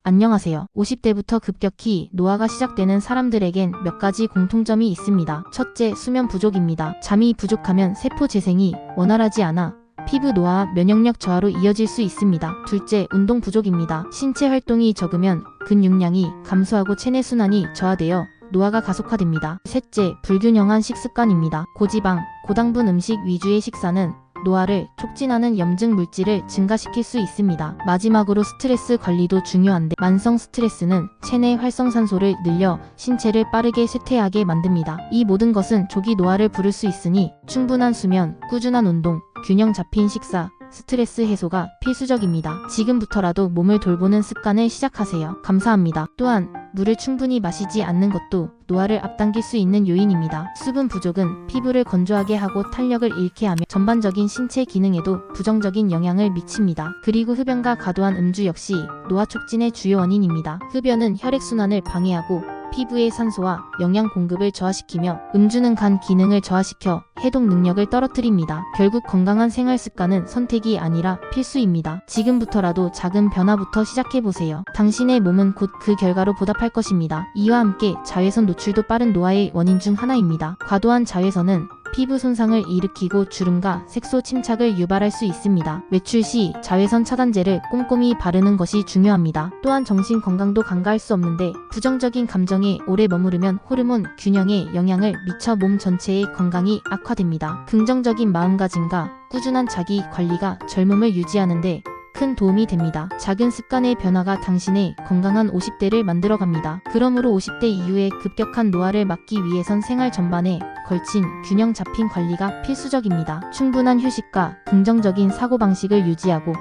안녕하세요. 50대부터 급격히 노화가 시작되는 사람들에겐 몇 가지 공통점이 있습니다. 첫째, 수면 부족입니다. 잠이 부족하면 세포 재생이 원활하지 않아 피부 노화와 면역력 저하로 이어질 수 있습니다. 둘째, 운동 부족입니다. 신체 활동이 적으면 근육량이 감소하고 체내 순환이 저하되어 노화가 가속화됩니다. 셋째, 불균형한 식습관입니다. 고지방, 고당분 음식 위주의 식사는 노화를 촉진하는 염증 물질을 증가시킬 수 있습니다. 마지막으로 스트레스 관리도 중요한데 만성 스트레스는 체내 활성산소를 늘려 신체를 빠르게 쇠퇴하게 만듭니다. 이 모든 것은 조기 노화를 부를 수 있으니 충분한 수면, 꾸준한 운동, 균형 잡힌 식사, 스트레스 해소가 필수적입니다. 지금부터라도 몸을 돌보는 습관을 시작하세요. 감사합니다. 또한 물을 충분히 마시지 않는 것도 노화를 앞당길 수 있는 요인입니다. 수분 부족은 피부를 건조하게 하고 탄력을 잃게 하며 전반적인 신체 기능에도 부정적인 영향을 미칩니다. 그리고 흡연과 과도한 음주 역시 노화 촉진의 주요 원인입니다. 흡연은 혈액순환을 방해하고 피부의 산소와 영양 공급을 저하시키며 음주는 간 기능을 저하시켜 해독 능력을 떨어뜨립니다. 결국 건강한 생활 습관은 선택이 아니라 필수입니다. 지금부터라도 작은 변화부터 시작해보세요. 당신의 몸은 곧 그 결과로 보답할 것입니다. 이와 함께 자외선 노출도 빠른 노화의 원인 중 하나입니다. 과도한 자외선은 피부 손상을 일으키고 주름과 색소 침착을 유발할 수 있습니다. 외출 시 자외선 차단제를 꼼꼼히 바르는 것이 중요합니다. 또한 정신 건강도 간과할 수 없는데 부정적인 감정에 오래 머무르면 호르몬 균형에 영향을 미쳐 몸 전체의 건강이 악화됩니다. 긍정적인 마음가짐과 꾸준한 자기 관리가 젊음을 유지하는데 큰 도움이 됩니다. 작은 습관의 변화가 당신의 건강한 50대를 만들어갑니다. 그러므로 50대 이후의 급격한 노화를 막기 위해선 생활 전반에 걸친 균형 잡힌 관리가 필수적입니다. 충분한 휴식과 긍정적인 사고방식을 유지하고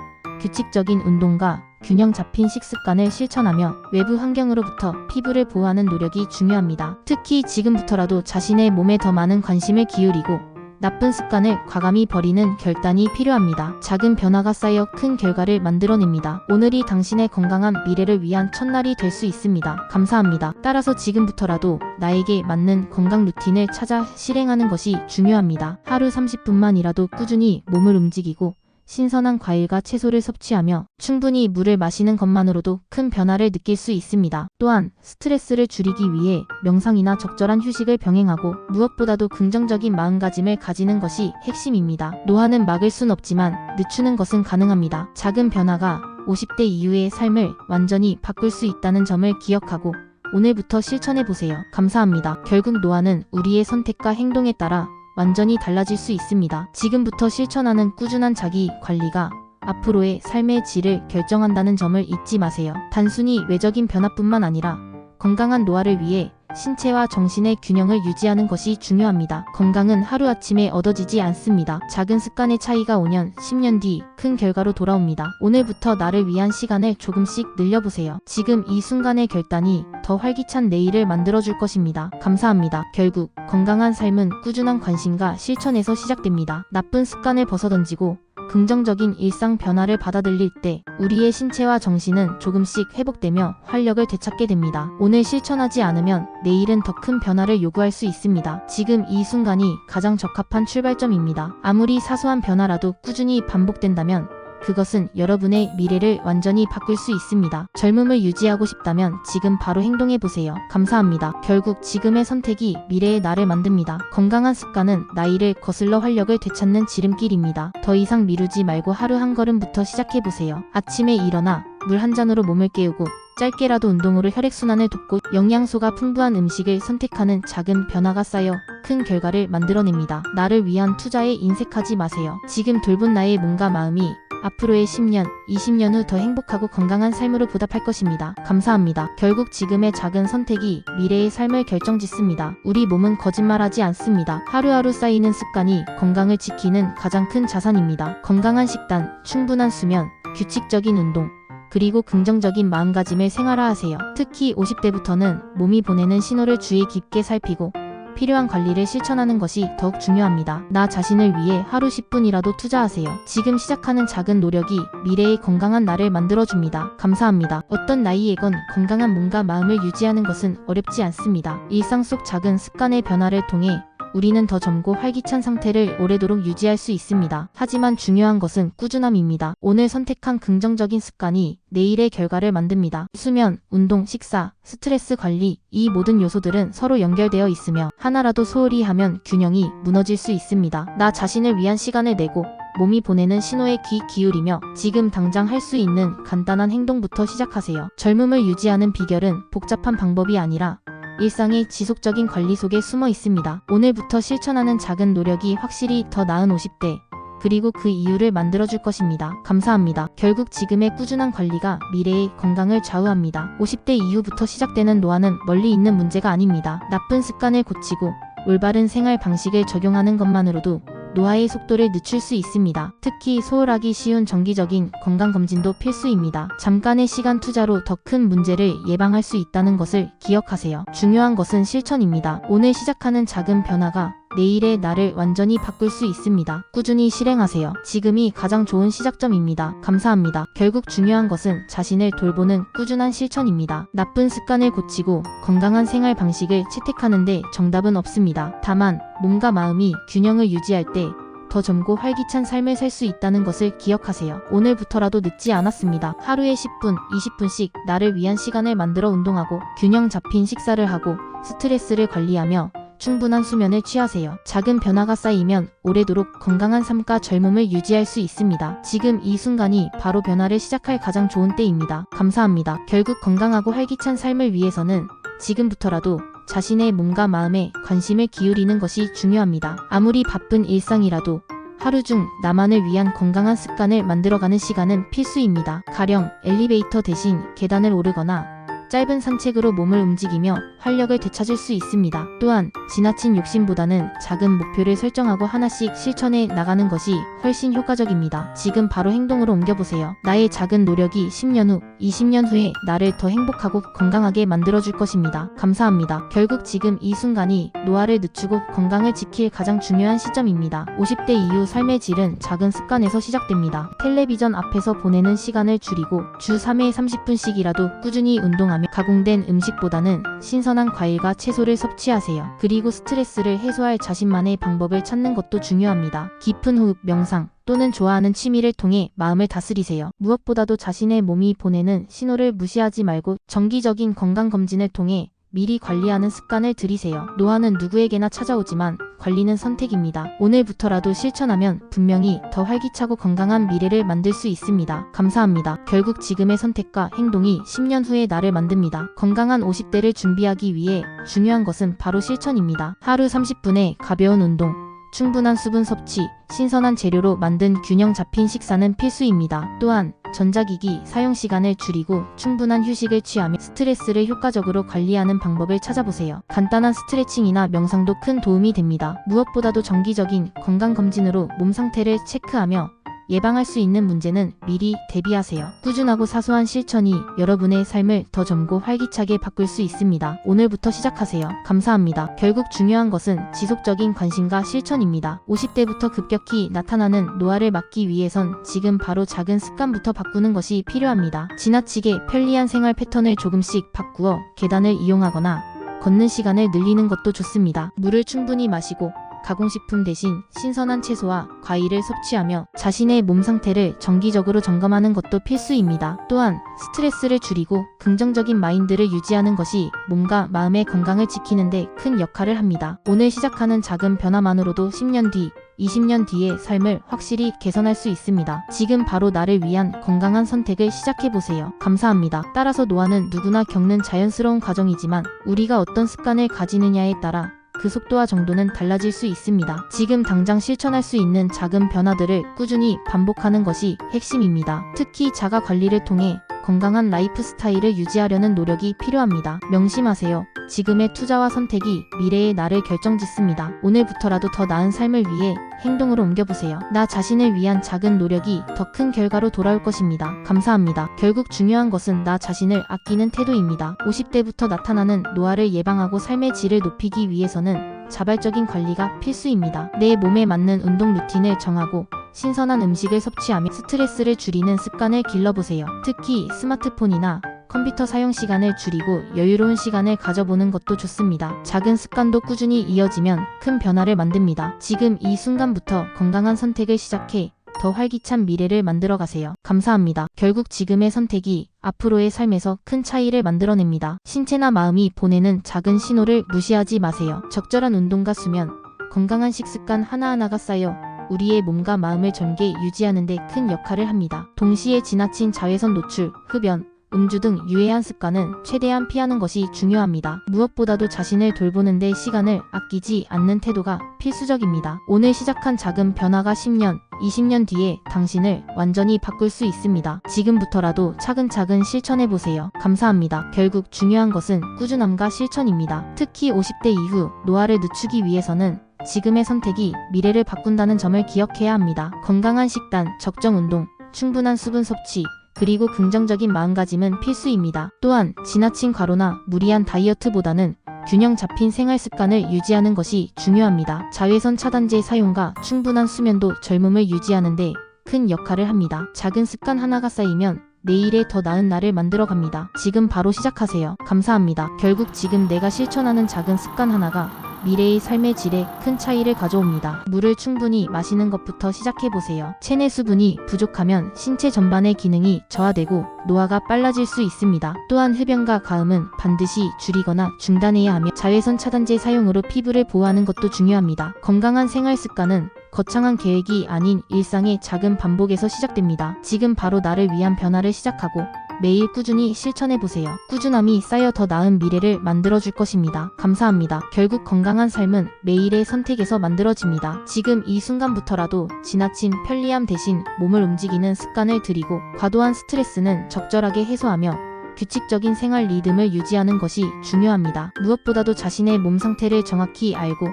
규칙적인 운동과 균형 잡힌 식습관을 실천하며 외부 환경으로부터 피부를 보호하는 노력이 중요합니다. 특히 지금부터라도 자신의 몸에 더 많은 관심을 기울이고 나쁜 습관을 과감히 버리는 결단이 필요합니다. 작은 변화가 쌓여 큰 결과를 만들어냅니다. 오늘이 당신의 건강한 미래를 위한 첫날이 될 수 있습니다. 감사합니다. 따라서 지금부터라도 나에게 맞는 건강 루틴을 찾아 실행하는 것이 중요합니다. 하루 30분만이라도 꾸준히 몸을 움직이고 신선한 과일과 채소를 섭취하며 충분히 물을 마시는 것만으로도 큰 변화를 느낄 수 있습니다. 또한 스트레스를 줄이기 위해 명상이나 적절한 휴식을 병행하고 무엇보다도 긍정적인 마음가짐을 가지는 것이 핵심입니다. 노화는 막을 순 없지만 늦추는 것은 가능합니다. 작은 변화가 50대 이후의 삶을 완전히 바꿀 수 있다는 점을 기억하고 오늘부터 실천해보세요. 감사합니다. 결국 노화는 우리의 선택과 행동에 따라 완전히 달라질 수 있습니다. 지금부터 실천하는 꾸준한 자기 관리가 앞으로의 삶의 질을 결정한다는 점을 잊지 마세요. 단순히 외적인 변화뿐만 아니라 건강한 노화를 위해 신체와 정신의 균형을 유지하는 것이 중요합니다. 건강은 하루아침에 얻어지지 않습니다. 작은 습관의 차이가 5년, 10년 뒤 큰 결과로 돌아옵니다. 오늘부터 나를 위한 시간을 조금씩 늘려보세요. 지금 이 순간의 결단이 더 활기찬 내일을 만들어줄 것입니다. 감사합니다. 결국 건강한 삶은 꾸준한 관심과 실천에서 시작됩니다. 나쁜 습관을 벗어던지고 긍정적인 일상 변화를 받아들일 때 우리의 신체와 정신은 조금씩 회복되며 활력을 되찾게 됩니다. 오늘 실천하지 않으면 내일은 더 큰 변화를 요구할 수 있습니다. 지금 이 순간이 가장 적합한 출발점입니다. 아무리 사소한 변화라도 꾸준히 반복된다면 그것은 여러분의 미래를 완전히 바꿀 수 있습니다. 젊음을 유지하고 싶다면 지금 바로 행동해보세요. 감사합니다. 결국 지금의 선택이 미래의 나를 만듭니다. 건강한 습관은 나이를 거슬러 활력을 되찾는 지름길입니다. 더 이상 미루지 말고 하루 한 걸음부터 시작해보세요. 아침에 일어나 물 한 잔으로 몸을 깨우고 짧게라도 운동으로 혈액순환을 돕고 영양소가 풍부한 음식을 선택하는 작은 변화가 쌓여 큰 결과를 만들어냅니다. 나를 위한 투자에 인색하지 마세요. 지금 돌본 나의 몸과 마음이 앞으로의 10년, 20년 후 더 행복하고 건강한 삶으로 보답할 것입니다. 감사합니다. 결국 지금의 작은 선택이 미래의 삶을 결정짓습니다. 우리 몸은 거짓말하지 않습니다. 하루하루 쌓이는 습관이 건강을 지키는 가장 큰 자산입니다. 건강한 식단, 충분한 수면, 규칙적인 운동, 그리고 긍정적인 마음가짐을 생활화하세요. 특히 50대부터는 몸이 보내는 신호를 주의 깊게 살피고 필요한 관리를 실천하는 것이 더욱 중요합니다. 나 자신을 위해 하루 10분이라도 투자하세요. 지금 시작하는 작은 노력이 미래의 건강한 나를 만들어줍니다. 감사합니다. 어떤 나이에건 건강한 몸과 마음을 유지하는 것은 어렵지 않습니다. 일상 속 작은 습관의 변화를 통해 우리는 더 젊고 활기찬 상태를 오래도록 유지할 수 있습니다. 하지만 중요한 것은 꾸준함입니다. 오늘 선택한 긍정적인 습관이 내일의 결과를 만듭니다. 수면, 운동, 식사, 스트레스 관리, 이 모든 요소들은 서로 연결되어 있으며 하나라도 소홀히 하면 균형이 무너질 수 있습니다. 나 자신을 위한 시간을 내고 몸이 보내는 신호에 귀 기울이며 지금 당장 할 수 있는 간단한 행동부터 시작하세요. 젊음을 유지하는 비결은 복잡한 방법이 아니라 일상의 지속적인 관리 속에 숨어 있습니다. 오늘부터 실천하는 작은 노력이 확실히 더 나은 50대, 그리고 그 이유를 만들어줄 것입니다. 감사합니다. 결국 지금의 꾸준한 관리가 미래의 건강을 좌우합니다. 50대 이후부터 시작되는 노화는 멀리 있는 문제가 아닙니다. 나쁜 습관을 고치고 올바른 생활 방식을 적용하는 것만으로도 노화의 속도를 늦출 수 있습니다. 특히 소홀하기 쉬운 정기적인 건강검진도 필수입니다. 잠깐의 시간 투자로 더 큰 문제를 예방할 수 있다는 것을 기억하세요. 중요한 것은 실천입니다. 오늘 시작하는 작은 변화가 내일의 나를 완전히 바꿀 수 있습니다. 꾸준히 실행하세요. 지금이 가장 좋은 시작점입니다. 감사합니다. 결국 중요한 것은 자신을 돌보는 꾸준한 실천입니다. 나쁜 습관을 고치고 건강한 생활 방식을 채택하는데 정답은 없습니다. 다만 몸과 마음이 균형을 유지할 때 더 젊고 활기찬 삶을 살 수 있다는 것을 기억하세요. 오늘부터라도 늦지 않았습니다. 하루에 10분, 20분씩 나를 위한 시간을 만들어 운동하고 균형 잡힌 식사를 하고 스트레스를 관리하며 충분한 수면을 취하세요. 작은 변화가 쌓이면 오래도록 건강한 삶과 젊음을 유지할 수 있습니다. 지금 이 순간이 바로 변화를 시작할 가장 좋은 때입니다. 감사합니다. 결국 건강하고 활기찬 삶을 위해서는 지금부터라도 자신의 몸과 마음에 관심을 기울이는 것이 중요합니다. 아무리 바쁜 일상이라도 하루 중 나만을 위한 건강한 습관을 만들어가는 시간은 필수입니다. 가령 엘리베이터 대신 계단을 오르거나 짧은 산책으로 몸을 움직이며 활력을 되찾을 수 있습니다. 또한 지나친 욕심보다는 작은 목표를 설정하고 하나씩 실천해 나가는 것이 훨씬 효과적입니다. 지금 바로 행동으로 옮겨보세요. 나의 작은 노력이 10년 후, 20년 후에 나를 더 행복하고 건강하게 만들어줄 것입니다. 감사합니다. 결국 지금 이 순간이 노화를 늦추고 건강을 지킬 가장 중요한 시점입니다. 50대 이후 삶의 질은 작은 습관에서 시작됩니다. 텔레비전 앞에서 보내는 시간을 줄이고 주 3회 30분씩이라도 꾸준히 운동하며 가공된 음식보다는 신선한 과일과 채소를 섭취하세요. 그리고 스트레스를 해소할 자신만의 방법을 찾는 것도 중요합니다. 깊은 호흡, 명상 또는 좋아하는 취미를 통해 마음을 다스리세요. 무엇보다도 자신의 몸이 보내는 신호를 무시하지 말고 정기적인 건강검진을 통해 미리 관리하는 습관을 들이세요. 노화는 누구에게나 찾아오지만 관리는 선택입니다. 오늘부터라도 실천하면 분명히 더 활기차고 건강한 미래를 만들 수 있습니다. 감사합니다. 결국 지금의 선택과 행동이 10년 후의 나를 만듭니다. 건강한 50대를 준비하기 위해 중요한 것은 바로 실천입니다. 하루 30분의 가벼운 운동, 충분한 수분 섭취, 신선한 재료로 만든 균형 잡힌 식사는 필수입니다. 또한 전자기기 사용 시간을 줄이고 충분한 휴식을 취하며 스트레스를 효과적으로 관리하는 방법을 찾아보세요. 간단한 스트레칭이나 명상도 큰 도움이 됩니다. 무엇보다도 정기적인 건강검진으로 몸 상태를 체크하며 예방할 수 있는 문제는 미리 대비하세요. 꾸준하고 사소한 실천이 여러분의 삶을 더 젊고 활기차게 바꿀 수 있습니다. 오늘부터 시작하세요. 감사합니다. 결국 중요한 것은 지속적인 관심과 실천입니다. 50대부터 급격히 나타나는 노화를 막기 위해선 지금 바로 작은 습관부터 바꾸는 것이 필요합니다. 지나치게 편리한 생활 패턴을 조금씩 바꾸어 계단을 이용하거나 걷는 시간을 늘리는 것도 좋습니다. 물을 충분히 마시고 가공식품 대신 신선한 채소와 과일을 섭취하며 자신의 몸 상태를 정기적으로 점검하는 것도 필수입니다. 또한 스트레스를 줄이고 긍정적인 마인드를 유지하는 것이 몸과 마음의 건강을 지키는 데 큰 역할을 합니다. 오늘 시작하는 작은 변화만으로도 10년 뒤, 20년 뒤의 삶을 확실히 개선할 수 있습니다. 지금 바로 나를 위한 건강한 선택을 시작해보세요. 감사합니다. 따라서 노화는 누구나 겪는 자연스러운 과정이지만 우리가 어떤 습관을 가지느냐에 따라 그 속도와 정도는 달라질 수 있습니다. 지금 당장 실천할 수 있는 작은 변화들을 꾸준히 반복하는 것이 핵심입니다. 특히 자가 관리를 통해 건강한 라이프 스타일을 유지하려는 노력이 필요합니다. 명심하세요. 지금의 투자와 선택이 미래의 나를 결정짓습니다. 오늘부터라도 더 나은 삶을 위해 행동으로 옮겨보세요. 나 자신을 위한 작은 노력이 더 큰 결과로 돌아올 것입니다. 감사합니다. 결국 중요한 것은 나 자신을 아끼는 태도입니다. 50대부터 나타나는 노화를 예방하고 삶의 질을 높이기 위해서는 자발적인 관리가 필수입니다. 내 몸에 맞는 운동 루틴을 정하고 신선한 음식을 섭취하며 스트레스를 줄이는 습관을 길러보세요. 특히 스마트폰이나 컴퓨터 사용 시간을 줄이고 여유로운 시간을 가져보는 것도 좋습니다. 작은 습관도 꾸준히 이어지면 큰 변화를 만듭니다. 지금 이 순간부터 건강한 선택을 시작해 더 활기찬 미래를 만들어 가세요. 감사합니다. 결국 지금의 선택이 앞으로의 삶에서 큰 차이를 만들어냅니다. 신체나 마음이 보내는 작은 신호를 무시하지 마세요. 적절한 운동과 수면, 건강한 식습관 하나하나가 쌓여 우리의 몸과 마음을 젊게 유지하는 데 큰 역할을 합니다. 동시에 지나친 자외선 노출, 흡연, 음주 등 유해한 습관은 최대한 피하는 것이 중요합니다. 무엇보다도 자신을 돌보는 데 시간을 아끼지 않는 태도가 필수적입니다. 오늘 시작한 작은 변화가 10년, 20년 뒤에 당신을 완전히 바꿀 수 있습니다. 지금부터라도 차근차근 실천해보세요. 감사합니다. 결국 중요한 것은 꾸준함과 실천입니다. 특히 50대 이후 노화를 늦추기 위해서는 지금의 선택이 미래를 바꾼다는 점을 기억해야 합니다. 건강한 식단, 적정 운동, 충분한 수분 섭취, 그리고 긍정적인 마음가짐은 필수입니다. 또한 지나친 과로나 무리한 다이어트보다는 균형 잡힌 생활 습관을 유지하는 것이 중요합니다. 자외선 차단제 사용과 충분한 수면도 젊음을 유지하는 데 큰 역할을 합니다. 작은 습관 하나가 쌓이면 내일의 더 나은 날을 만들어 갑니다. 지금 바로 시작하세요. 감사합니다. 결국 지금 내가 실천하는 작은 습관 하나가 미래의 삶의 질에 큰 차이를 가져옵니다. 물을 충분히 마시는 것부터 시작해보세요. 체내 수분이 부족하면 신체 전반의 기능이 저하되고 노화가 빨라질 수 있습니다. 또한 흡연과 가음은 반드시 줄이거나 중단해야 하며 자외선 차단제 사용으로 피부를 보호하는 것도 중요합니다. 건강한 생활 습관은 거창한 계획이 아닌 일상의 작은 반복에서 시작됩니다. 지금 바로 나를 위한 변화를 시작하고 매일 꾸준히 실천해보세요. 꾸준함이 쌓여 더 나은 미래를 만들어줄 것입니다. 감사합니다. 결국 건강한 삶은 매일의 선택에서 만들어집니다. 지금 이 순간부터라도 지나친 편리함 대신 몸을 움직이는 습관을 들이고 과도한 스트레스는 적절하게 해소하며 규칙적인 생활 리듬을 유지하는 것이 중요합니다. 무엇보다도 자신의 몸 상태를 정확히 알고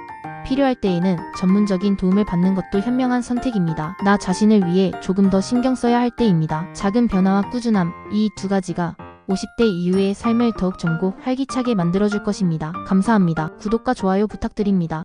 필요할 때에는 전문적인 도움을 받는 것도 현명한 선택입니다. 나 자신을 위해 조금 더 신경 써야 할 때입니다. 작은 변화와 꾸준함, 이 두 가지가 50대 이후의 삶을 더욱 젊고 활기차게 만들어줄 것입니다. 감사합니다. 구독과 좋아요 부탁드립니다.